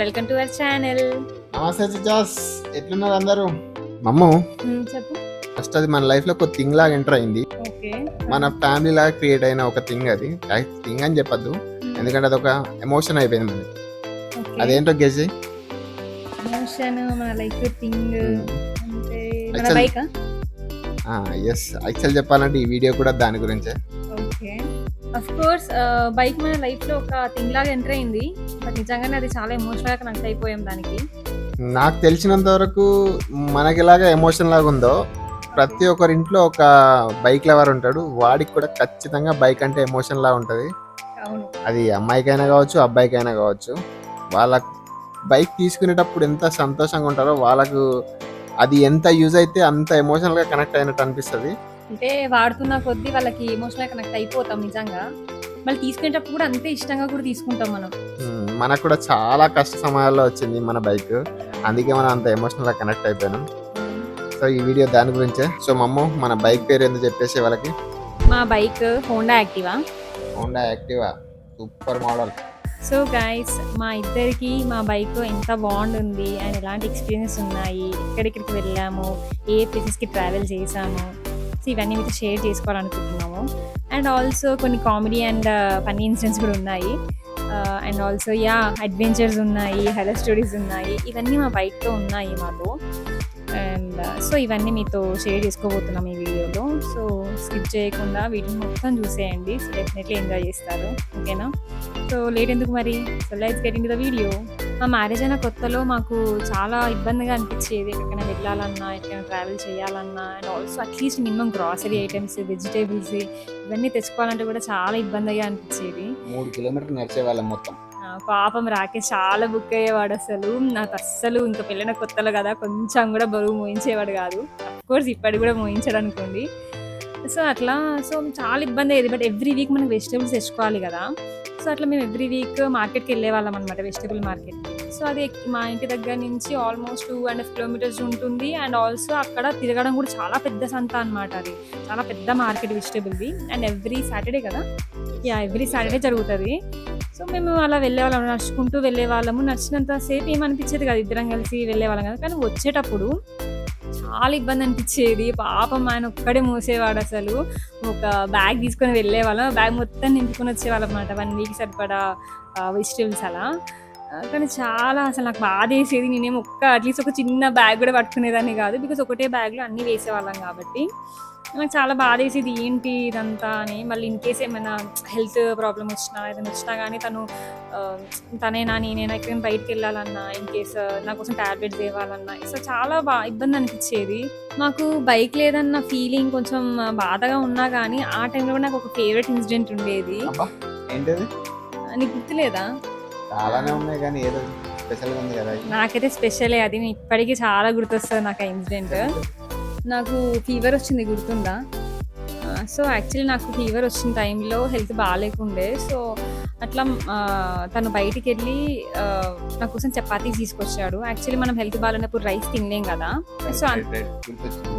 Welcome to our channel. నమస్తే చిచాస్, ఎట్లున్నారు అందరూ? మమ్ము చెప్పు. ఫస్ట్ అది మన లైఫ్ లో ఒక థింగ్ లాగా ఎంటర్ అయింది. ఓకే. మన ఫ్యామిలీ లాగా క్రియేట్ అయిన ఒక థింగ్. అది థింగ్ అని చెప్పద్దు, ఎందుకంటే అది ఒక ఎమోషన్ అయిపోయింది మనకి. అదేంటో గెస్ చేయి. ఎమోషన్ మన లైఫ్ థింగ్ అంటే మన Actually- బైక్. ఎస్, యాక్చువల్ చెప్పాలంటే ఈ వీడియో కూడా దాని గురించే. ఓకే. అఫ్ కోర్స్ బైక్ మన లైఫ్ లో ఒక థింగ్ లాగా ఎంటర్ అయింది. బట్ నిజంగానే అది చాలా ఎమోషనల్ గా కనెక్ట్ అయిపోయాం దానికి. నాకు తెలిసినంత వరకు మనకిలాగా ఎమోషన్ లాగా ఉందో, ప్రతి ఒక్కరి ఇంట్లో ఒక బైక్ లవర్ ఉంటాడు. వాడికి కూడా ఖచ్చితంగా బైక్ అంటే ఎమోషన్ లా ఉంటుంది. అవును. అది అమ్మాయికైనా కావచ్చు, అబ్బాయికైనా కావచ్చు. వాళ్ళ బైక్ తీసుకునేటప్పుడు ఎంత సంతోషంగా ఉంటారో, వాళ్ళకు అది ఎంత యూజ్ అయితే అంత ఎమోషనల్గా కనెక్ట్ అయినట్టు అనిపిస్తుంది. అంటే వాడుతున్న కొద్దీ వాళ్ళకి ఎమోషనల్ కనెక్ట్ అయిపోతాం నిజంగా. మళ్ళీ తీసుకునేటప్పుడు కూడా అంతే ఇష్టంగా కూడా తీసుకుంటాం మనం. మనకు కూడా చాలా కష్ట సమయాల్లో వచ్చింది మన బైక్, అందుకే మనం అంత ఎమోషనల్గా కనెక్ట్ అయిపోయినాం. సో ఈ వీడియో దాని గురించే. సో మమ్మ, మన బైక్ పేరు ఎందుకు చెప్పేసి వాళ్ళకి. మా bike Honda Activa. Honda Activa, super model. So guys, మా ఇద్దరికి మా బైక్ ఎంత బాగుంటుంది అండ్ ఎలాంటి ఎక్స్పీరియన్స్ ఉన్నాయి, ఎక్కడెక్కడికి వెళ్ళాము, ఏ ప్లేసెస్కి ట్రావెల్ చేసాము, సో ఇవన్నీ మీతో షేర్ చేసుకోవాలనుకుంటున్నాము. అండ్ ఆల్సో కొన్ని కామెడీ అండ్ ఫన్నీ ఇన్సిడెంట్స్ కూడా ఉన్నాయి. అండ్ ఆల్సో అడ్వెంచర్స్ ఉన్నాయి, హెరర్ స్టోరీస్ ఉన్నాయి. ఇవన్నీ మా బైక్తో ఉన్నాయి మాతో. అండ్ సో ఇవన్నీ మీతో షేర్ చేసుకోబోతున్నాం ఈ వీడియోలో. సో స్కిప్ చేయకుండా వీడియో మొత్తం చూసేయండి. సో డెఫినెట్లీ ఎంజాయ్ చేస్తారు. ఓకేనా? సో లేట్ ఎందుకు మరి, so let's get into the video. మా మ్యారేజ్ అయిన కొత్తలో మాకు చాలా ఇబ్బందిగా అనిపించేది ఎక్కడికైనా వెళ్ళాలన్నా, ఎక్కడికైనా ట్రావెల్ చేయాలన్నా. And also at least minimum grocery items, vegetables ఇవన్నీ తెచ్చుకోవాలంటే కూడా చాలా ఇబ్బందిగా అనిపించేది. 3 కిలోమీటర్లు నడిచే వాళ్ళం మొత్తం. పాపం రాకేష్ చాలా బుక్ అయ్యేవాడు. అసలు నాకు అస్సలు ఇంకా పెళ్ళిన కొత్తలో కదా, కొంచెం కూడా బరువు మోయించేవాడు కాదు. అఫ్కోర్స్ ఇప్పటికి కూడా మోయించాడు అనుకోండి. సో అట్లా చాలా ఇబ్బంది అయ్యేది. బట్ ఎవ్రీ వీక్ మనకు వెజిటేబుల్స్ తెచ్చుకోవాలి కదా. సో అట్లా మేము ఎవ్రీ వీక్ మార్కెట్కి వెళ్ళే వాళ్ళం అనమాట, వెజిటేబుల్ మార్కెట్కి. సో అది మా ఇంటి దగ్గర నుంచి ఆల్మోస్ట్ 2.5 కిలోమీటర్స్ ఉంటుంది. అండ్ ఆల్సో అక్కడ తిరగడం కూడా చాలా పెద్ద సంత అనమాట. అది చాలా పెద్ద మార్కెట్ వెజిటేబుల్ది. అండ్ ఎవ్రీ సాటర్డే కదా, ఎవ్రీ సాటర్డే జరుగుతుంది. సో మేము అలా వెళ్ళేవాళ్ళం, నడుచుకుంటూ వెళ్ళేవాళ్ళము. నడిచినంత సేపు ఏమనిపించేది కదా, ఇద్దరం కలిసి వెళ్ళేవాళ్ళం కదా. కానీ వచ్చేటప్పుడు చాలా ఇబ్బంది అనిపించేది. పాపం ఆయన ఒక్కడే మోసేవాడు. అసలు ఒక బ్యాగ్ తీసుకొని వెళ్ళేవాళ్ళం, బ్యాగ్ మొత్తం నింపుకొని వచ్చేవాళ్ళం అన్నమాట, 1 వీక్ సరిపడా వెజిటేబుల్స్ అలా. కానీ చాలా అసలు నాకు బాధ వేసేది. నేనేమో అట్లీస్ట్ ఒక చిన్న బ్యాగ్ కూడా పట్టుకునేదాన్ని కాదు, బికాస్ ఒకటే బ్యాగ్లో అన్నీ వేసేవాళ్ళం కాబట్టి. నాకు చాలా బాధ వేసేది, ఏంటి ఇదంతా అని. మళ్ళీ ఇన్ కేస్ ఏమైనా హెల్త్ ప్రాబ్లం వచ్చినా, ఏదైనా వచ్చినా కానీ తనేనా నేనైనా ఎక్కడైనా బయటకు వెళ్ళాలన్నా, ఇన్ కేస్ నా కోసం ట్యాబ్లెట్స్ తేవాలన్నా, సో చాలా ఇబ్బంది అనిపించేది. నాకు బైక్ లేదన్న ఫీలింగ్ కొంచెం బాధగా ఉన్నా కానీ ఆ టైంలో కూడా నాకు ఒక ఫేవరెట్ ఇన్సిడెంట్ ఉండేది. ఏంటది? నీకు గుర్తులేదా? చాలానే ఉన్నాయి కానీ ఏదో స్పెషల్గా ఉంది కదా. నాకైతే స్పెషలే అది, ఇప్పటికీ చాలా గుర్తొస్తుంది నాకు ఆ ఇన్సిడెంట్. నాకు ఫీవర్ వచ్చింది, గుర్తుందా? సో యాక్చువల్లీ నాకు ఫీవర్ వచ్చిన టైంలో హెల్త్ బాగాలేకుండే. సో అట్లా తను బయటికి వెళ్ళి నా కోసం చపాతీస్ తీసుకొచ్చాడు. యాక్చువల్లీ మనం హెల్త్ బాగాలేనప్పుడు రైస్ తినలేం కదా. సో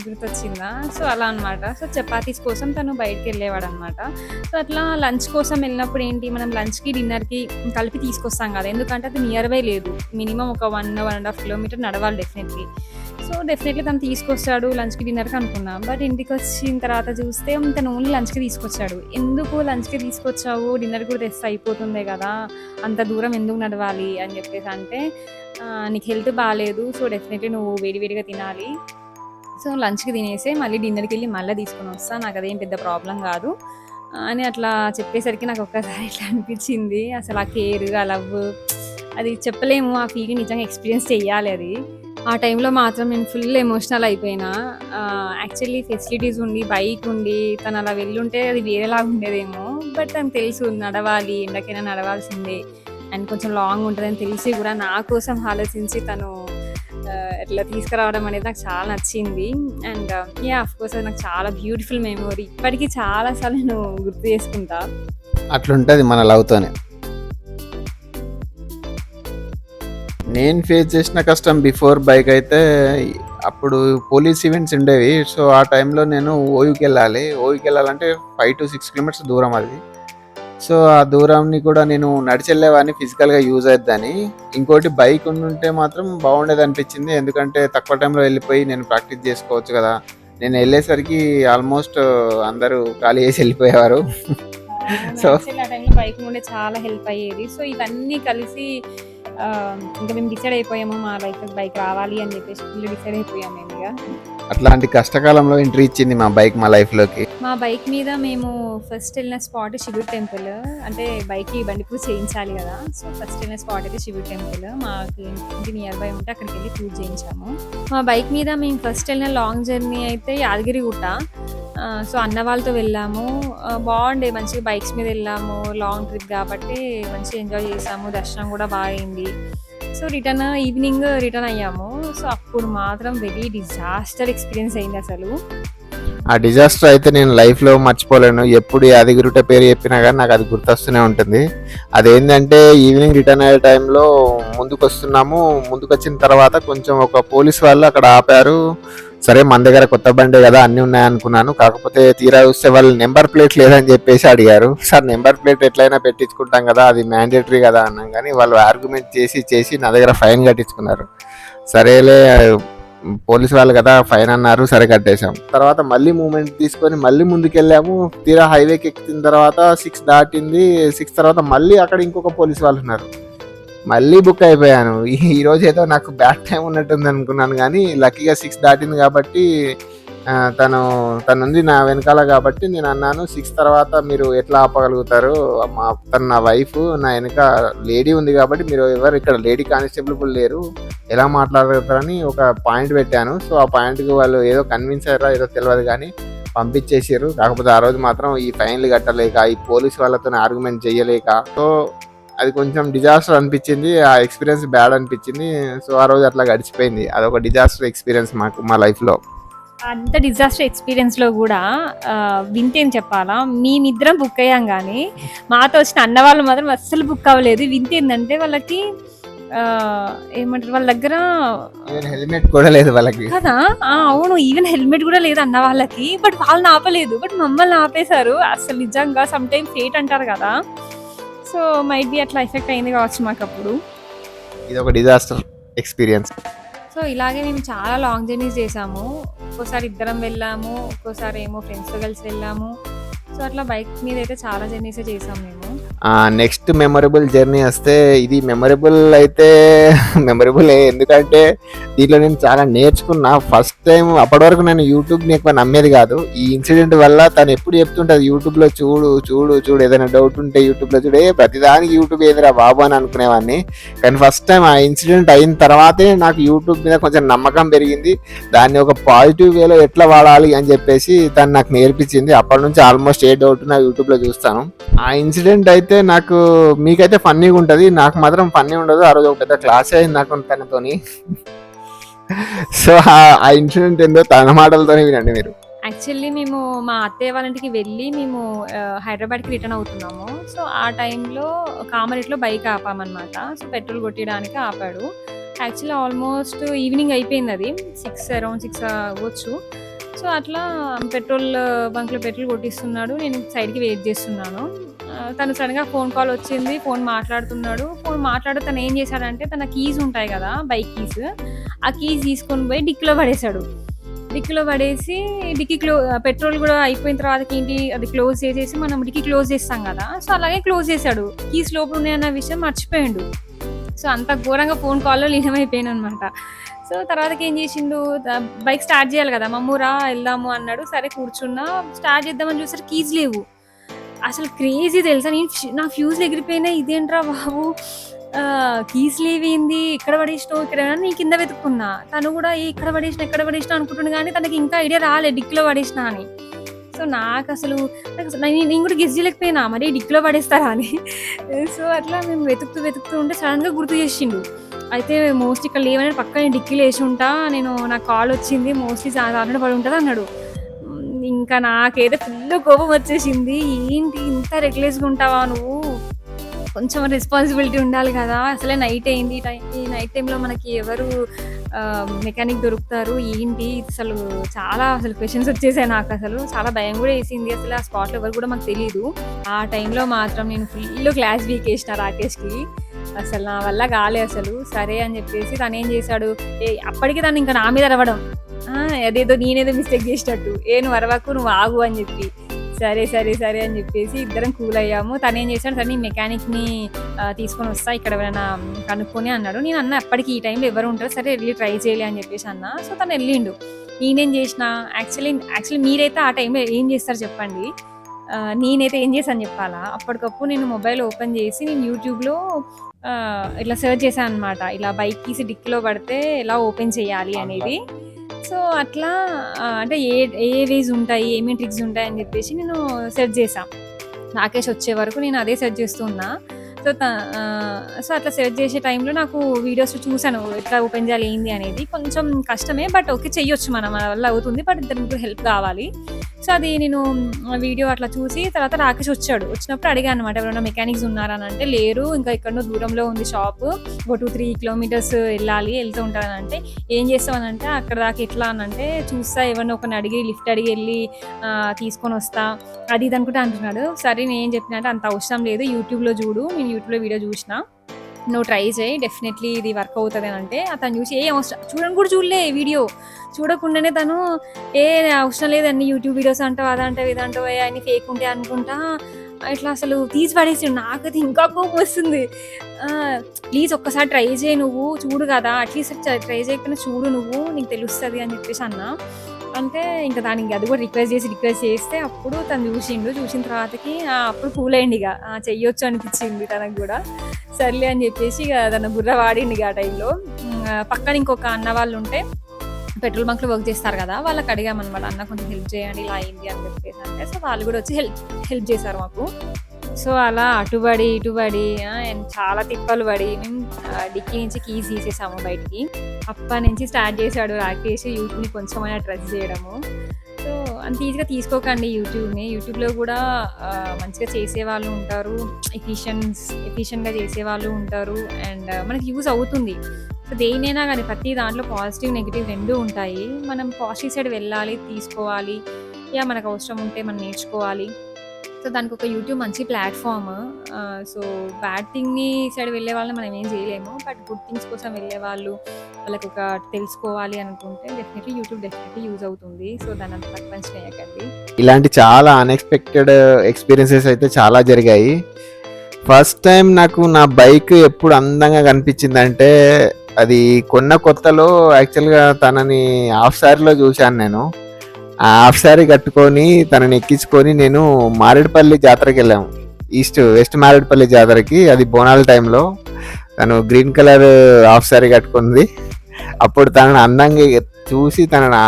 గుర్తొచ్చిందా? సో అలా అనమాట. సో చపాతీస్ కోసం తను బయటికి వెళ్ళేవాడు అనమాట. సో అట్లా లంచ్ కోసం వెళ్ళినప్పుడు ఏంటి, మనం లంచ్కి డిన్నర్కి కలిపి తీసుకొస్తాం కదా, ఎందుకంటే అది నియర్ బై లేదు, మినిమం ఒక 1.5 కిలోమీటర్ నడవాలి డెఫినెట్లీ. సో డెఫినెట్లీ తను తీసుకొస్తాడు లంచ్కి డిన్నర్కి అనుకున్నాం. బట్ ఇంటికి వచ్చిన తర్వాత చూస్తే తను ఓన్లీ లంచ్కి తీసుకొచ్చాడు. ఎందుకు లంచ్కి తీసుకొచ్చావు, డిన్నర్ కూడా తెస్తే అయిపోతుందే కదా, అంత దూరం ఎందుకు నడవాలి అని చెప్పేసి అంటే, నీకు హెల్త్ బాగాలేదు, సో డెఫినెట్లీ నువ్వు వేడివేడిగా తినాలి, సో లంచ్కి తినేసి మళ్ళీ డిన్నర్కి వెళ్ళి మళ్ళీ తీసుకొని వస్తా, నాకు అదేం పెద్ద ప్రాబ్లం కాదు అని అట్లా చెప్పేసరికి నాకు ఒక్కసారి ఇట్లా అనిపించింది. అసలు ఆ కేర్, ఆ లవ్, అది చెప్పలేము. ఆ ఫీలింగ్ నిజంగా ఎక్స్పీరియన్స్ చెయ్యాలి. అది ఆ టైంలో మాత్రం నేను ఫుల్ ఎమోషనల్ అయిపోయినా. యాక్చువల్లీ ఫెసిలిటీస్ ఉండి, బైక్ ఉండి, తను అలా వెళ్ళుంటే అది వేరేలాగా ఉండేదేమో. బట్ తనకు తెలుసు నడవాలి, ఎండకైనా నడవాల్సిందే, అండ్ కొంచెం లాంగ్ ఉంటుందని తెలిసి కూడా నా కోసం ఆలోచించి తను ఇట్లా తీసుకురావడం అనేది నాకు చాలా నచ్చింది. అండ్ అఫ్కోర్స్ అది నాకు చాలా బ్యూటిఫుల్ మెమొరీ. ఇప్పటికీ చాలాసార్లు నేను గుర్తు చేసుకుంటా. అట్లుంటుంది మన లవ్తోనే. నేను ఫేస్ చేసిన కష్టం బిఫోర్ బైక్ అయితే, అప్పుడు పోలీస్ ఈవెంట్స్ ఉండేవి. సో ఆ టైంలో నేను ఓయూకి వెళ్ళాలంటే 5 to 6 కిలోమీటర్స్ దూరం అది. సో ఆ దూరంని కూడా నేను నడిచెళ్ళేవాడిని, ఫిజికల్గా యూజ్ అవుతుందని. ఇంకోటి బైక్ ఉండుంటే మాత్రం బాగుండేది అనిపించింది, ఎందుకంటే తక్కువ టైంలో వెళ్ళిపోయి నేను ప్రాక్టీస్ చేసుకోవచ్చు కదా. నేను వెళ్ళేసరికి ఆల్మోస్ట్ అందరూ ఖాళీ చేసి వెళ్ళిపోయేవారు. సో యాక్చువల్లీ ఆ టైంలో బైక్ ఉండే చాలా హెల్ప్ అయ్యేది. సో ఇవన్నీ కలిసి ఇంకా మేము డిసైడ్ అయిపోయాము మా లైఫ్లో బైక్ రావాలి అని చెప్పేసి ఫుల్ డిసైడ్ అయిపోయాము మేము ఇక. అట్లాంటి కష్టకాలంలో ఎంట్రీ ఇచ్చింది మా బైక్ మా లైఫ్లోకి. మా బైక్ మీద మేము ఫస్ట్ వెళ్ళిన స్పాట్ శివుడు టెంపుల్. అంటే బైక్కి బండి పూజ చేయించాలి కదా, సో ఫస్ట్ వెళ్ళిన స్పాట్ అయితే శివుడు టెంపుల్. మాకు ఇంటి నియర్ బై ఉంటే అక్కడికి వెళ్ళి పూజ చేయించాము. మా బైక్ మీద మేము ఫస్ట్ వెళ్ళిన లాంగ్ జర్నీ అయితే యాదగిరిగుట్ట. సో అన్న వాళ్ళతో వెళ్ళాము, బాగుండే, మంచిగా బైక్స్ మీద వెళ్ళాము, లాంగ్ ట్రిప్ కాబట్టి మంచిగా ఎంజాయ్ చేసాము, దర్శనం కూడా బాగా అయింది. సో ఈవినింగ్ రిటర్న్ అయ్యాము. సో అప్పుడు మాత్రం వెరీ డిజాస్టర్ ఎక్స్పీరియన్స్ అయింది అసలు. ఆ డిజాస్టర్ అయితే నేను లైఫ్లో మర్చిపోలేను. ఎప్పుడు యాదగిరిగుట్ట పేరు చెప్పినా కానీ నాకు అది గుర్తొస్తూనే ఉంటుంది. అదేంటంటే ఈవినింగ్ రిటర్న్ అయ్యే టైంలో ముందుకు వచ్చిన తర్వాత కొంచెం ఒక పోలీస్ వాళ్ళు అక్కడ ఆపారు. సరే మన దగ్గర కొత్త బండే కదా అన్నీ ఉన్నాయనుకున్నాను, కాకపోతే తీరా చూస్తే వాళ్ళు నెంబర్ ప్లేట్ లేదని చెప్పేసి అడిగారు. సార్ నెంబర్ ప్లేట్ ఎట్లయినా పెట్టించుకుంటాం కదా, అది మ్యాండేటరీ కదా అన్నాం, కానీ వాళ్ళు ఆర్గ్యుమెంట్ చేసి నా దగ్గర ఫైన్ కట్టించుకున్నారు. సరేలే పోలీసు వాళ్ళు కదా ఫైన్ అన్నారు, సరే కట్టేశాం. తర్వాత మళ్ళీ మూమెంట్ తీసుకొని మళ్ళీ ముందుకెళ్ళాము. తీరా హైవేకి ఎక్కిన తర్వాత 6 దాటింది. 6 తర్వాత మళ్ళీ అక్కడ ఇంకొక పోలీసు వాళ్ళు ఉన్నారు. మళ్ళీ బుక్ అయిపోయాను. ఈ రోజు ఏదో నాకు బ్యాడ్ టైం ఉన్నట్టుంది అనుకున్నాను, కానీ లక్కీగా 6 దాటింది కాబట్టి తనుంది నా వెనకాల కాబట్టి నేను అన్నాను, 6 తర్వాత మీరు ఎట్లా ఆపగలుగుతారు, తను నా వైఫ్, నా వెనక లేడీ ఉంది కాబట్టి మీరు ఎవరు ఇక్కడ లేడీ కానిస్టేబుల్ లేరు, ఎలా మాట్లాడగలుగుతారని ఒక పాయింట్ పెట్టాను. సో ఆ పాయింట్కి వాళ్ళు ఏదో కన్విన్స్ అయ్యారో ఏదో తెలియదు కానీ పంపించేసారు. కాకపోతే ఆ రోజు మాత్రం ఈ ఫైన్లు కట్టలేక, ఈ పోలీస్ వాళ్ళతో ఆర్గ్యుమెంట్ చేయలేక, సో అది కొంచెం డిజాస్టర్ అనిపించింది. ఆ ఎక్స్పీరియన్స్ బ్యాడ్ అనిపించింది. సో ఆ రోజు అట్లా గడిచిపోయింది. అదొక డిజాస్టర్ ఎక్స్పీరియన్స్ మా లైఫ్లో. అంత డిజాస్టర్ ఎక్స్పీరియన్స్లో కూడా వింతేం చెప్పాలా, మేమిద్దరం బుక్ అయ్యాం కానీ మాతో వచ్చిన అన్న వాళ్ళు మాత్రం అస్సలు బుక్ అవ్వలేదు. వింతేందంటే వాళ్ళకి ఏమంటారు, వాళ్ళ దగ్గర హెల్మెట్ కూడా లేదు వాళ్ళకి కదా. అవును, ఈవెన్ హెల్మెట్ కూడా లేదు అన్న వాళ్ళకి. బట్ వాళ్ళని ఆపలేదు, బట్ మమ్మల్ని ఆపేశారు. అసలు నిజంగా సమ్ టైమ్ ఫేట్ అంటారు కదా, సో మైట్ బి అట్లా ఎఫెక్ట్ అయింది కావచ్చు మాకు అప్పుడు. ఇది ఒక డిజాస్టర్ ఎక్స్పీరియన్స్. సో ఇలాగే మేము చాలా లాంగ్ జర్నీస్ చేసాము. ఒక్కోసారి ఇద్దరం వెళ్ళాము, ఒక్కోసారి ఏమో ఫ్రెండ్స్తో కలిసి వెళ్ళాము. సో అట్లా బైక్ మీద అయితే చాలా జర్నీస్ చేసాము మేము. నెక్స్ట్ మెమొరబుల్ జర్నీ వస్తే, ఇది మెమొరబుల్ అయితే మెమొరబులే, ఎందుకంటే దీంట్లో నేను చాలా నేర్చుకున్నా. ఫస్ట్ టైం అప్పటి వరకు నేను యూట్యూబ్ని ఎక్కువ నమ్మేది కాదు. ఈ ఇన్సిడెంట్ వల్ల తను ఎప్పుడు చెప్తుంటుంది, యూట్యూబ్లో చూడు ఏదైనా డౌట్ ఉంటే యూట్యూబ్లో చూడే, ప్రతిదానికి యూట్యూబ్ ఏదిరా బాబు అని అనుకునేవాడిని. కానీ ఫస్ట్ టైం ఆ ఇన్సిడెంట్ అయిన తర్వాతే నాకు యూట్యూబ్ మీద కొంచెం నమ్మకం పెరిగింది. దాన్ని ఒక పాజిటివ్ వేలో ఎట్లా వాడాలి అని చెప్పేసి తను నాకు నేర్పించింది. అప్పటి నుంచి ఆల్మోస్ట్ ఏ డౌట్ నా యూట్యూబ్లో చూస్తాను. ఆ ఇన్సిడెంట్ అయితే నాకు, మీకైతే ఫన్నీగా ఉంటుంది, నాకు మాత్రం ఫన్నీ ఉండదు. ఆ రోజు ఒక పెద్ద క్లాస్ అయింది నాకు తనతోని. సో ఆ ఇన్సిడెంట్ ఏందో తన మాటలతోనే వినండి మీరు. యాక్చువల్లీ మేము మా అత్తయ్య వాళ్ళ ఇంటికి వెళ్ళి మేము హైదరాబాద్కి రిటర్న్ అవుతున్నాము. సో ఆ టైంలో కామరేట్లో బైక్ ఆపామన్నమాట. సో పెట్రోల్ కొట్టడానికి ఆపాడు. యాక్చువల్లీ ఆల్మోస్ట్ ఈవినింగ్ అయిపోయింది, అది అరౌండ్ 6 అవ్వచ్చు. సో అట్లా పెట్రోల్ బంక్లో పెట్రోల్ కొట్టిస్తున్నాడు, నేను సైడ్కి వెయిట్ చేస్తున్నాను. తను సడన్గా ఫోన్ కాల్ వచ్చింది, ఫోన్ మాట్లాడుతున్నాడు. తను ఏం చేశాడంటే, తన కీస్ ఉంటాయి కదా బైక్ కీస్, ఆ కీస్ తీసుకొని పోయి డిక్కీలో పడేసి పెట్రోల్ కూడా అయిపోయిన తర్వాత ఏంటి అది క్లోజ్ చేసేసి మనం డిక్కీ క్లోజ్ చేస్తాం కదా, సో అలాగే క్లోజ్ చేశాడు. కీస్ లోపల ఉన్నాయన్న విషయం మర్చిపోయాడు. సో అంత ఘోరంగా ఫోన్ కాల్లో లీనమైపోయాను అనమాట. సో తర్వాత ఏం చేసిండు, బైక్ స్టార్ట్ చేయాలి కదా, మమ్మూరా వెళ్దాము అన్నాడు. సరే కూర్చున్నా, స్టార్ట్ చేద్దామని చూసారు కీస్ లేవు. అసలు క్రేజీ తెలుసా, నా ఫ్యూజ్లు ఎగిరిపోయినాయి. ఇదేంట్రా బాబు, కీస్ లేవేంది, ఎక్కడ పడేసినావు, ఇక్కడ నేను కింద వెతుక్కున్నా. తను కూడా ఎక్కడ పడేసినా అనుకుంటున్నా, కానీ తనకి ఇంకా ఐడియా రాలేదు డిక్కీలో పడేసినా అని. సో నేను కూడా గెస్ చేయలేకపోయినా మరి డిక్కీలో పడేస్తారా అని. సో అట్లా మేము వెతుకుతూ ఉంటే సడన్గా గుర్తు చేసిండు. అయితే మోస్ట్లీ ఇక్కడ లేవని పక్కన డిక్కీలో వేసి ఉంటా, నాకు కాల్ వచ్చింది, మోస్ట్లీ దాంట్లో పడి ఉంటుంది అన్నాడు. ఇంకా నాకైతే ఫుల్ కోపం వచ్చేసింది. ఏంటి ఇంత రెగ్యులర్స్గా ఉంటావా నువ్వు, కొంచెం రెస్పాన్సిబిలిటీ ఉండాలి కదా, అసలే నైట్ అయింది, ఈ నైట్ టైంలో మనకి ఎవరు మెకానిక్ దొరుకుతారు ఏంటి అసలు, చాలా అసలు క్వశ్చన్స్ వచ్చేసాయి నాకు. అసలు చాలా భయం కూడా వేసింది. అసలు ఆ స్పాట్లో ఎవరు కూడా మాకు తెలియదు. ఆ టైంలో మాత్రం నేను ఫుల్ క్లాస్ వీకేసిన రాకేష్కి. అసలు నా వల్ల కాలే అసలు. సరే అని చెప్పేసి తను ఏం చేశాడు, అప్పటికి తను ఇంకా నా మీద అరవడం, అదేదో నేనేదో మిస్టేక్ చేసినట్టు, నువ్వు అరవకు, నువ్వు ఆగు అని చెప్పి. సరే సరే సరే అని చెప్పేసి ఇద్దరం కూల్ అయ్యాము. తను ఏం చేశాడు, తను మెకానిక్ని తీసుకొని వస్తా ఇక్కడ ఎవరైనా కనుక్కొని అన్నాడు. నేను అన్న అప్పటికి ఈ టైంలో ఎవరు ఉంటారు, సరే వెళ్ళి ట్రై చేయలే అని చెప్పేసి అన్న. సో తను వెళ్ళిండు. నేనేం చేసిన, యాక్చువల్లీ మీరైతే ఆ టైంలో ఏం చేస్తారు చెప్పండి, నేనైతే ఏం చేశాను చెప్పాలా, అప్పటికప్పుడు నేను మొబైల్ ఓపెన్ చేసి నేను యూట్యూబ్లో ఇట్లా సెర్చ్ చేశాను అనమాట, ఇలా బైక్ తీసి డిక్కీలో పడితే ఎలా ఓపెన్ చేయాలి అనేది. సో అట్లా అంటే ఏ వేస్ ఉంటాయి, ఏమేమి ట్రిక్స్ ఉంటాయి అని చెప్పేసి నేను సెర్చ్ చేశాను. రాకేష్ వచ్చే వరకు నేను అదే సెర్చ్ చేస్తున్నా. సో సో అట్లా సెర్చ్ చేసే టైంలో నాకు వీడియోస్ చూశాను ఎట్లా ఓపెన్ చేయాలి ఏంది అనేది. కొంచెం కష్టమే, బట్ ఓకే చెయ్యొచ్చు, మన వల్ల అవుతుంది, బట్ ఇద్దరు ముగ్గురు హెల్ప్ కావాలి. సో అది నేను వీడియో అట్లా చూసి తర్వాత రాకేష్ వచ్చాడు. వచ్చినప్పుడు అడిగాను అనమాట, ఎవరైనా మెకానిక్స్ ఉన్నారా అని. అంటే లేరు, ఇంకా ఎక్కడో దూరంలో ఉంది షాప్, ఒక 2-3 కిలోమీటర్స్ వెళ్ళాలి, వెళ్తూ ఉంటారని. అంటే ఏం చేస్తామని అంటే అక్కడ దాకా ఎట్లా అని అంటే చూస్తా, ఎవరిని ఒకరిని అడిగి లిఫ్ట్ అడిగి వెళ్ళి తీసుకొని వస్తా అది ఇది అనుకుంటే అంటున్నాడు. సరే నేను ఏం చెప్పిన అంటే అంత అవసరం లేదు, యూట్యూబ్లో చూడు, నేను యూట్యూబ్లో వీడియో చూసిన, నువ్వు ట్రై చేయి, డెఫినెట్లీ ఇది వర్క్ అవుతుంది అని అంటే. అతను చూసి అవసరం చూడని కూడా చూడలే, వీడియో చూడకుండానే తను అవసరం లేదు అన్ని యూట్యూబ్ వీడియోస్ అంటావు, అదంటావు ఇదంటావు, అన్ని ఫేక్ ఉంటాయి అనుకుంటా ఇట్లా అసలు తీసి పడేసి. నాకైతే ఇంకా కోపం వస్తుంది. ప్లీజ్ ఒక్కసారి ట్రై చేయి, నువ్వు చూడు కదా, అట్లీస్ట్ ట్రై చేయకుండా చూడు, నువ్వు నీకు తెలుస్తుంది అని చెప్పేసి అన్నా. అంటే ఇంకా దానికి అది కూడా రిక్వెస్ట్ చేస్తే అప్పుడు తను చూసిండు. చూసిన తర్వాతకి అప్పుడు కూల్ అయ్యింది, ఇక చెయ్యొచ్చు అనిపించింది తనకు కూడా. సర్లే అని చెప్పేసి ఇక తన బుర్ర వాడింది. ఇక ఆ టైంలో పక్కన ఇంకొక అన్న వాళ్ళు ఉంటే పెట్రోల్ బంక్లో వర్క్ చేస్తారు కదా, వాళ్ళకి అడిగామన్నమాట, అన్న కొంచెం హెల్ప్ చేయండి ఇలా అయింది అని చెప్పేసి అంటే. సో వాళ్ళు కూడా వచ్చి హెల్ప్ చేశారు మాకు. సో అలా అటుబడి ఇటుబడి చాలా తిప్పలు పడి మేము డిక్కీ నుంచి కీస్ తీసేసాము బయటికి. అప్పటి నుంచి స్టార్ట్ చేశాడు రాకేష్ యూట్యూబ్ని కొంచెమైనా ట్రస్ట్ చేయడము. సో అంత ఈజీగా తీసుకోకండి యూట్యూబ్ని. యూట్యూబ్లో కూడా మంచిగా చేసేవాళ్ళు ఉంటారు, ఎఫిషియెంట్గా చేసేవాళ్ళు ఉంటారు, అండ్ మనకి యూజ్ అవుతుంది. సో దేనైనా కానీ ప్రతి దాంట్లో పాజిటివ్ నెగిటివ్ రెండూ ఉంటాయి. మనం పాజిటివ్ సైడ్ వెళ్ళాలి, తీసుకోవాలి, మనకు అవసరం ఉంటే మనం నేర్చుకోవాలి. సో దానికి ఒక యూట్యూబ్ మంచి ప్లాట్ఫామ్. సో బ్యాడ్ థింగ్ని సైడ్ వెళ్ళే వాళ్ళని మనం ఏం చేయలేము, బట్ గుడ్ థింగ్స్ కోసం వెళ్ళే వాళ్ళు, వాళ్ళకి ఒక తెలుసుకోవాలి అనుకుంటే డెఫినెట్లీ యూట్యూబ్ యూజ్ అవుతుంది. సో దాన్ని అంత తక్కువ చేయకండి. ఇలాంటి చాలా అన్ఎక్స్పెక్టెడ్ ఎక్స్పీరియన్సెస్ అయితే చాలా జరిగాయి. ఫస్ట్ టైం నాకు నా బైక్ ఎప్పుడు అందంగా కనిపించిందంటే అది కొన్న కొత్తలో యాక్చువల్గా తనని హాఫ్ సారీలో చూశాను నేను. ఆ హాఫ్ సారీ కట్టుకొని తనని ఎక్కించుకొని నేను మారేడుపల్లి జాతరకి వెళ్ళాము, వెస్ట్ మారేడుపల్లి జాతరకి. అది బోనాల టైంలో తను గ్రీన్ కలర్ హాఫ్ సారీ కట్టుకుంది. అప్పుడు తనని అందంగా చూసి తనని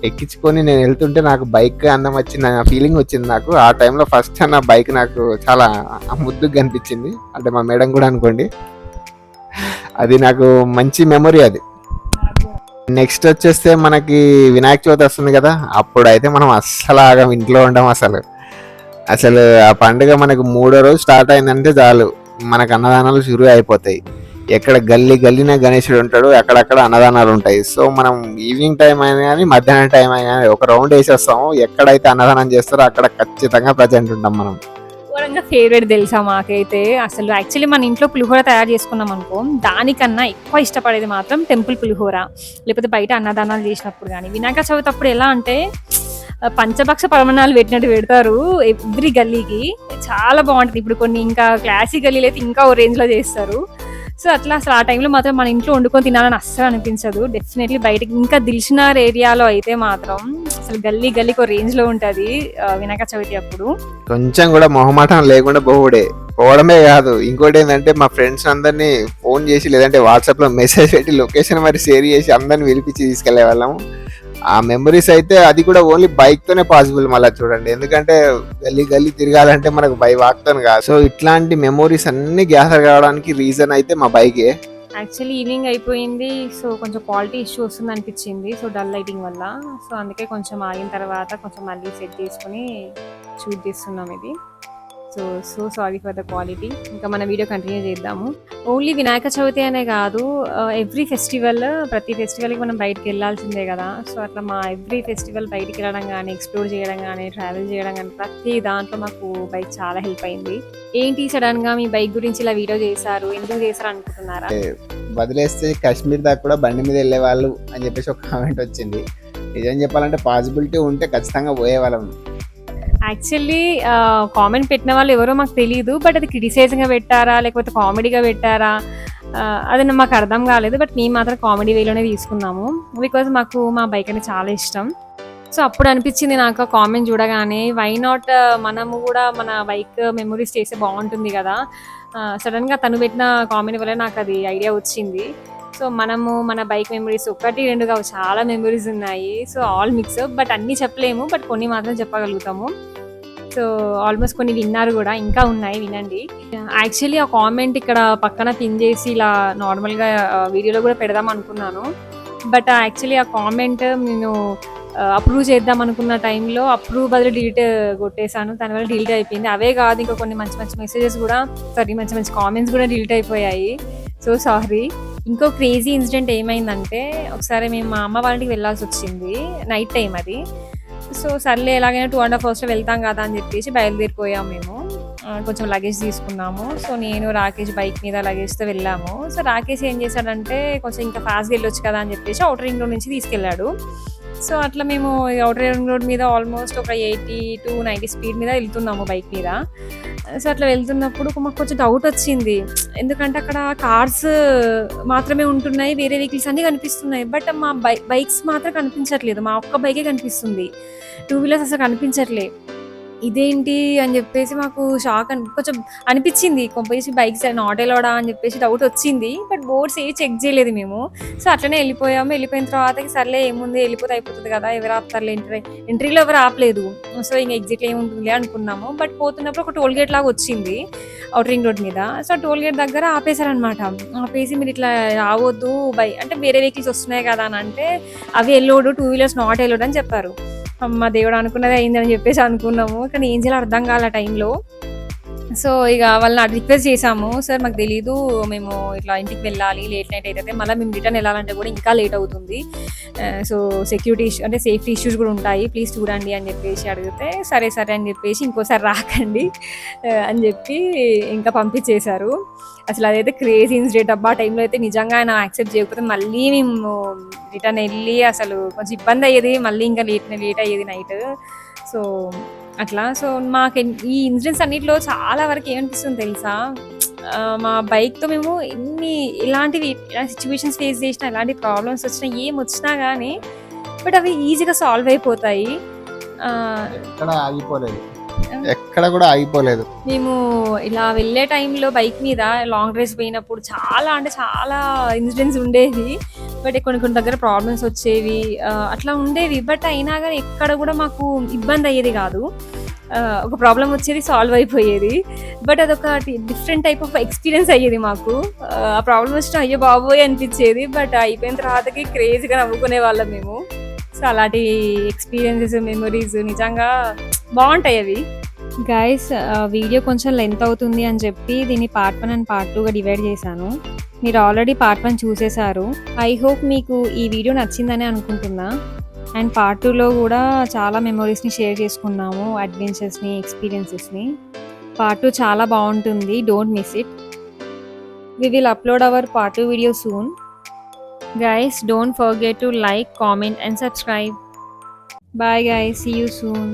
ఎక్కించుకొని నేను వెళ్తుంటే నాకు బైక్ అందం వచ్చింది, ఫీలింగ్ వచ్చింది నాకు. ఆ టైంలో ఫస్ట్ నా బైక్ నాకు చాలా ముద్దుగా కనిపించింది, అంటే మా మేడం కూడా అనుకోండి. అది నాకు మంచి మెమొరీ అది. నెక్స్ట్ వచ్చేస్తే మనకి వినాయక చవితి వస్తుంది కదా, అప్పుడైతే మనం అస్సలు ఆగం, ఇంట్లో ఉండం. అసలు ఆ పండుగ మనకు 3వ రోజు స్టార్ట్ అయిందంటే చాలు మనకు అన్నదానాలు షురూ అయిపోతాయి. ఎక్కడ గల్లీన గణేశుడు ఉంటాడు, అక్కడక్కడ అన్నదానాలు ఉంటాయి. సో మనం ఈవినింగ్ టైం అయినా కానీ మధ్యాహ్నం టైం అయినా కానీ ఒక రౌండ్ వేసేస్తాము. ఎక్కడైతే అన్నదానం చేస్తారో అక్కడ ఖచ్చితంగా ప్రజెంట్ ఉంటాం మనం. ఫేవరెట్ తెలుసా మాకైతే. అసలు యాక్చువల్లీ మన ఇంట్లో పులిహోర తయారు చేసుకున్నాం అనుకో, దానికన్నా ఎక్కువ ఇష్టపడేది మాత్రం టెంపుల్ పులిహోర, లేకపోతే బయట అన్నదానాలు చేసినప్పుడు. కానీ వినాయక చవితి అప్పుడు ఎలా అంటే పంచభక్ష పరమాణాలు పెట్టినట్టు పెడతారు ఎవ్రీ గల్లీకి, చాలా బాగుంటుంది. ఇప్పుడు కొన్ని ఇంకా క్లాసిక్ గల్లీలు అయితే ఇంకా ఓ రేంజ్లో చేస్తారు. సో అట్లా అసలు ఆ టైంలో మాత్రం మన ఇంట్లో వండుకొని తినాలని అస్సలు అనిపించదు. డెఫినెట్లీ బయటకి ఇంకా దిల్షునార్ ఏరియాలో అయితే మాత్రం అసలు గల్లీకి ఒక రేంజ్లో ఉంటుంది వినాయక చవితి అప్పుడు. కొంచెం కూడా మొహమాటం లేకుండా పోవడమే కాదు, ఇంకోటి ఏంటంటే మా ఫ్రెండ్స్ అందరినీ ఫోన్ చేసి లేదంటే వాట్సాప్లో మెసేజ్ పెట్టి లొకేషన్ మరి షేర్ చేసి అందరిని పిలిపించి తీసుకెళ్లే వాళ్ళము. ఆ మెమరీస్ అయితే అది కూడా ఓన్లీ బైక్ తోనే పాసిబుల్. మళ్ళీ చూడండి, ఎందుకంటే గల్లీ తిరగాలంటే మనకు వాక్తో కాదు. సో ఇట్లాంటి మెమరీస్ అన్ని గ్యాదర్ కావడానికి రీజన్ అయితే మా బైకే. యాక్చువల్లీ ఈవినింగ్ అయిపోయింది, సో కొంచెం క్వాలిటీ ఇష్యూ వస్తుంది అనిపించింది, సో డల్ లైటింగ్ వల్ల. సో అందుకే కొంచెం ఆగిన తర్వాత కొంచెం మళ్ళీ సెట్ చేసుకుని షూట్ చేస్తున్నాం ఇది. So sorry for the quality. ఇంకా మన వీడియో కంటిన్యూ చేద్దాము. ఓన్లీ వినాయక చవితి అనే కాదు, ఎవ్రీ ఫెస్టివల్, ప్రతి ఫెస్టివల్కి మనం బయటికి వెళ్ళాల్సిందే కదా. సో అట్లా మా ఎవ్రీ ఫెస్టివల్ బయటికి వెళ్ళడం కానీ, ఎక్స్ప్లోర్ చేయడం కానీ, ట్రావెల్ చేయడం కానీ, ప్రతి దాంట్లో మాకు బైక్ చాలా హెల్ప్ అయింది. ఏంటి సడన్గా మీ బైక్ గురించి ఇలా వీడియో చేశారు, ఎందుకు చేశారు అనుకుంటున్నారా? వదిలేస్తే కాశ్మీర్ దాకా కూడా బండి మీద వెళ్ళే వాళ్ళు అని చెప్పేసి ఒక కామెంట్ వచ్చింది. నిజం చెప్పాలంటే పాసిబిలిటీ ఉంటే ఖచ్చితంగా పోయేవాళ్ళం. యాక్చువల్లీ కామెంట్ పెట్టిన వాళ్ళు ఎవరో మాకు తెలియదు, బట్ అది క్రిటిసైజింగ్గా పెట్టారా లేకపోతే కామెడీగా పెట్టారా అది మాకు అర్థం కాలేదు. బట్ మేము మాత్రం కామెడీ వేలోనే తీసుకున్నాము, బికాజ్ మాకు మా బైక్ అంటే చాలా ఇష్టం. సో అప్పుడు అనిపించింది నాకు ఆ కామెంట్ చూడగానే, వై నాట్ మనము కూడా మన బైక్ మెమొరీస్ చేస్తే బాగుంటుంది కదా. సడన్గా తను పెట్టిన కామెంట్ వల్ల నాకు అది ఐడియా వచ్చింది. సో మనము మన బైక్ మెమరీస్ 1, 2 కావు, చాలా మెమరీస్ ఉన్నాయి. సో ఆల్ మిక్స్, బట్ అన్నీ చెప్పలేము, బట్ కొన్ని మాత్రం చెప్పగలుగుతాము. సో ఆల్మోస్ట్ కొన్ని విన్నారు కూడా, ఇంకా ఉన్నాయి వినండి. యాక్చువల్లీ ఆ కామెంట్ ఇక్కడ పక్కన పిన్ చేసి ఇలా నార్మల్గా వీడియోలో కూడా పెడదాం అనుకున్నాను. బట్ యాక్చువల్లీ ఆ కామెంట్ నేను అప్రూవ్ చేద్దాం అనుకున్న టైంలో అప్రూవ్ బదులు డిలీట్ కొట్టేశాను. దానివల్ల డిలీట్ అయిపోయింది. అవే కాదు, ఇంకా కొన్ని మంచి మంచి మెసేజెస్ కూడా, మంచి మంచి కామెంట్స్ కూడా డిలీట్ అయిపోయాయి. So sorry. ఇంకో క్రేజీ ఇన్సిడెంట్ ఏమైందంటే, ఒకసారి మేము మా అమ్మ వాళ్ళ ఇంటికి వెళ్ళాల్సి వచ్చింది, నైట్ టైం అది. సో సర్లే ఎలాగైనా 2.5 అవర్స్లో వెళ్తాం కదా అని చెప్పేసి బయలుదేరిపోయాము మేము. కొంచెం లగేజ్ తీసుకున్నాము. సో నేను రాకేష్ బైక్ మీద లగేజ్తో వెళ్ళాము. సో రాకేష్ ఏం చేశాడంటే, కొంచెం ఇంకా ఫాస్ట్గా వెళ్ళొచ్చు కదా అని చెప్పేసి అవుటర్ రింగ్ రోడ్ నుంచి తీసుకెళ్ళాడు. సో అట్లా మేము అవుటర్ రింగ్ రోడ్ మీద ఆల్మోస్ట్ ఒక 80 to 90 స్పీడ్ మీద వెళ్తున్నాము బైక్ మీద. సో అట్లా వెళ్తున్నప్పుడు మాకు కొంచెం డౌట్ వచ్చింది, ఎందుకంటే అక్కడ కార్స్ మాత్రమే ఉంటున్నాయి, వేరే వెహికల్స్ అన్నీ కనిపిస్తున్నాయి, బట్ మా బైక్స్ మాత్రం కనిపించట్లేదు. మా ఒక్క బైకే కనిపిస్తుంది, 2 వీలర్స్ అసలు కనిపించట్లేదు. ఇదేంటి అని చెప్పేసి మాకు షాక్ కొంచెం అనిపించింది, కొంపేసి బైక్స్ నాట్ అలౌడా అని చెప్పేసి డౌట్ వచ్చింది. బట్ బోర్డ్స్ ఏవి చెక్ చేయలేదు మేము. సో అట్లనే వెళ్ళిపోయాము. వెళ్ళిపోయిన తర్వాత సర్లే ఏముంది, వెళ్ళిపోతే అయిపోతుంది కదా, ఎవరు ఆపుతారులే, ఎంట్రీలో ఎవరు ఆపలేదు. సో ఇంకా ఎగ్జిట్లో ఏముంటుంది అనుకున్నాము. బట్ పోతున్నప్పుడు ఒక టోల్ గేట్ లాగా వచ్చింది అవుటర్ రింగ్ రోడ్ మీద. సో టోల్ గేట్ దగ్గర ఆపేశారనమాట. ఆపేసి మీరు ఇట్లా రావద్దు అంటే వేరే వెహికల్స్ వస్తున్నాయి కదా అని అంటే, అవి ఎల్లోడు, 2 వీలర్స్ నాట్ ఎల్లోడు అని చెప్పారు. అమ్మ దేవుడు, అనుకున్నది అయిందని చెప్పేసి అనుకున్నాము, కానీ ఏం చేయాలో అర్థం కాలే టైంలో. సో ఇక వాళ్ళని రిక్వెస్ట్ చేసాము, సార్ మాకు తెలీదు, మేము ఇట్లా ఇంటికి వెళ్ళాలి, లేట్ నైట్ అయితే మళ్ళీ మేము రిటర్న్ వెళ్ళాలంటే కూడా ఇంకా లేట్ అవుతుంది, సో సెక్యూరిటీ ఇష్యూ అంటే సేఫ్టీ ఇష్యూస్ కూడా ఉంటాయి, ప్లీజ్ చూడండి అని చెప్పేసి అడిగితే, సరే సరే అని చెప్పేసి ఇంకోసారి రాకండి అని చెప్పి ఇంకా పంపించేశారు. అసలు అదైతే క్రేజీ ఇన్సిడెంట్ అబ్బా. ఆ టైంలో అయితే నిజంగా ఆయన యాక్సెప్ట్ చేయకపోతే మళ్ళీ మేము రిటర్న్ వెళ్ళి అసలు కొంచెం ఇబ్బంది అయ్యేది, మళ్ళీ ఇంకా లేట్ అయ్యేది నైట్. సో అట్లా. సో మాకు ఈ ఇన్సిడెంట్స్ అన్నింటిలో చాలా వరకు ఏమనిపిస్తుంది తెలుసా, మా బైక్తో మేము ఇలాంటి సిచ్యువేషన్స్ ఫేస్ చేసినా, ఎలాంటి ప్రాబ్లమ్స్ వచ్చినా, ఏం వచ్చినా కానీ బట్ అవి ఈజీగా సాల్వ్ అయిపోతాయి. ఎక్కడ కూడా ఆగిపోలేదు. మేము ఇలా వెళ్ళే టైంలో బైక్ మీద లాంగ్ డ్రైవ్స్ పోయినప్పుడు చాలా అంటే చాలా ఇన్సిడెంట్స్ ఉండేవి. బట్ కొన్ని దగ్గర ప్రాబ్లమ్స్ వచ్చేవి, అట్లా ఉండేవి. బట్ అయినా కానీ ఎక్కడ కూడా మాకు ఇబ్బంది అయ్యేది కాదు. ఒక ప్రాబ్లం వచ్చేది, సాల్వ్ అయిపోయేది. బట్ అదొక డిఫరెంట్ టైప్ ఆఫ్ ఎక్స్పీరియన్స్ అయ్యేది మాకు. ఆ ప్రాబ్లం వచ్చిన అయ్యో బాబోయ్ అనిపించేది, బట్ అయిపోయిన తర్వాతకి క్రేజీగా నవ్వుకునే వాళ్ళం మేము. సో అలాంటి ఎక్స్పీరియన్సెస్, మెమరీస్ నిజంగా బాగుంటాయి అవి. గైస్, వీడియో కొంచెం లెంత్ అవుతుంది అని చెప్పి దీన్ని పార్ట్ 1 అండ్ పార్ట్ 2గా డివైడ్ చేశాను. మీరు ఆల్రెడీ పార్ట్ 1 చూసేశారు. ఐ హోప్ మీకు ఈ వీడియో నచ్చిందని అనుకుంటున్నా. అండ్ పార్ట్ 2లో కూడా చాలా మెమరీస్ని షేర్ చేసుకున్నాము, అడ్వెంచర్స్ని, ఎక్స్పీరియన్సెస్ని. పార్ట్ 2 చాలా బాగుంటుంది, don't miss it. We will upload our part 2 video soon. Guys, don't forget to like, comment and subscribe. Bye guys, see you soon.